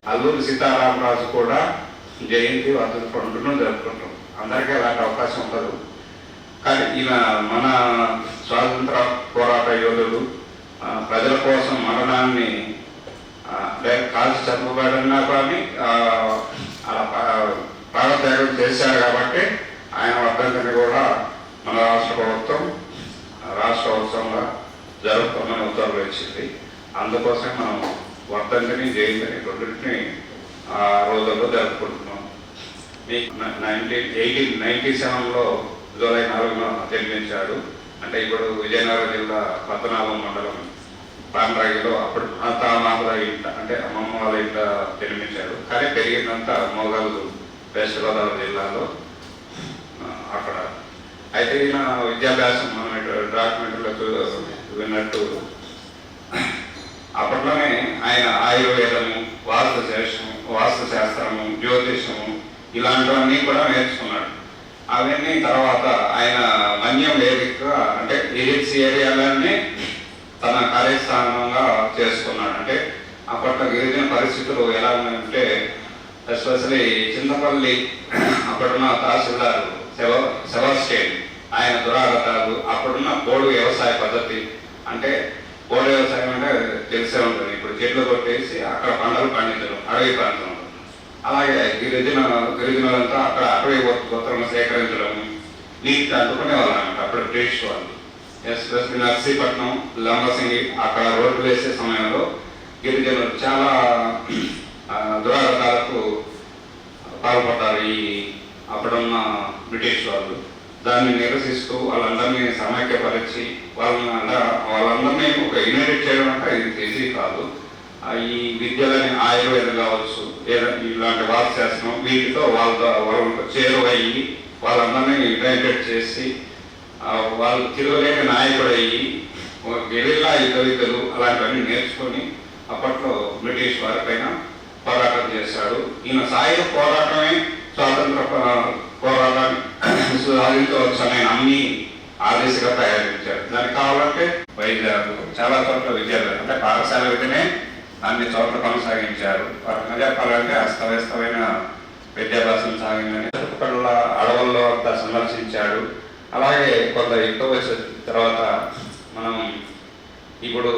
అల్లూరి సీతారామరాజు కూడా జయంతి వర్ధంతి పండుగను జరుపుకుంటాం. అందరికీ అలాంటి అవకాశం ఉండదు. కానీ ఈయన మన స్వాతంత్ర పోరాట యోధుడు, ప్రజల కోసం మరణాన్ని కాల్చి చంపబడినా కానీ అలా ప్రాణత్యాగం చేశారు కాబట్టి ఆయన వర్ధంతిని కూడా మన రాష్ట్ర ప్రభుత్వం రాష్ట్ర ఉత్సవంగా జరుపుకోమని ఉత్తర్వులు ఇచ్చింది. అందుకోసం మనం వర్ధంతిని జయంతిని రెండింటిని ఆ రోజుల్లో జరుపుకుంటున్నాం. మీకు 1897లో జూలై 4న జన్మించాడు. అంటే ఇప్పుడు విజయనగరం జిల్లా పద్మనాభం మండలం పాండ్రాగిలో అప్పుడు తామాల ఇంట అంటే అమ్మమ్మ వాళ్ళ ఇంట జన్మించాడు. కానీ పెరిగిందంతా మోగాలు వెస్ట్ గోదావరి జిల్లాలో అక్కడ. అయితే ఈయన విద్యాభ్యాసం మనం డాక్యుమెంటరీలో విన్నట్టు అప్పట్లోనే ఆయన ఆయుర్వేదము, వాస్తుశాస్త్రము, జ్యోతిషము ఇలాంటివన్నీ కూడా నేర్చుకున్నాడు. అవన్నీ తర్వాత ఆయన మన్యం వేదిక అంటే ఏజెన్సీ ఏరియాలన్నీ తన కార్యస్థానంగా చేసుకున్నాడు. అంటే అప్పట్లో గిరిజన పరిస్థితులు ఎలా ఉన్నాయంటే ఎస్పెషలీ చింతపల్లి అప్పుడున్న తహసీల్దారు సెబాస్టియన్ ఆయన దురాగతాలు, అప్పుడున్న పోడు వ్యవసాయ పద్ధతి అంటే పోడు వ్యవసాయం అంటే తెలిసే ఉంటుంది. ఇప్పుడు చెట్లు కొట్టేసి అక్కడ పంటలు పండించడం అడవి ప్రాంతంలో. అలాగే గిరిజనులంతా అక్కడ అటవీ గోత్రం సేకరించడం, నీటి అడ్డుకునే వాళ్ళు అనమాట అప్పుడు బ్రిటిష్ వాళ్ళు. ఎస్పెషల్లీ నర్సీపట్నం, లంబసింగి అక్కడ రోడ్లు వేసే సమయంలో గిరిజనులు చాలా దురాగతాలకు పాల్పడ్డారు ఈ అప్పుడున్న బ్రిటిష్ వాళ్ళు. దాన్ని నిరసిస్తూ వాళ్ళందరినీ సమైక్యపరిచి వాళ్ళందరినీ ఒక యునైటెడ్ చేయడం అంటే ఇది ఈజీ కాదు. ఈ విద్యలని ఆయుర్వేదం కావచ్చు, ఇలాంటి వాస్తుశాస్త్రం వీటితో వాళ్ళతో చేరువయ్యి వాళ్ళందరినీ యునైటెడ్ చేసి వాళ్ళు తిరగలేని నాయకుడు అయ్యి గెరిల్లా యుద్ధవిద్యలు అలాంటివన్నీ నేర్చుకొని అప్పట్లో బ్రిటిష్ వారిపైన పోరాటం చేశాడు. ఈయన సాయుధ పోరాటమే స్వాతంత్ర పోరాటాన్ని సాధించవచ్చని అన్ని ఆదేశంగా తయారించారు. దానికి కావాలంటే వైద్యాలు చాలా చోట్ల విద్యార్థులు అంటే పాఠశాల విద్యనే అన్ని చోట్ల కొనసాగించారు. వారికి చెప్పాలంటే అస్తవ్యస్తమైన విద్యాభ్యాసం సాగిందని అడవుల్లో అంతా సందర్శించాడు. అలాగే కొంత ఎక్కువ వయసు తర్వాత మనం ఇప్పుడు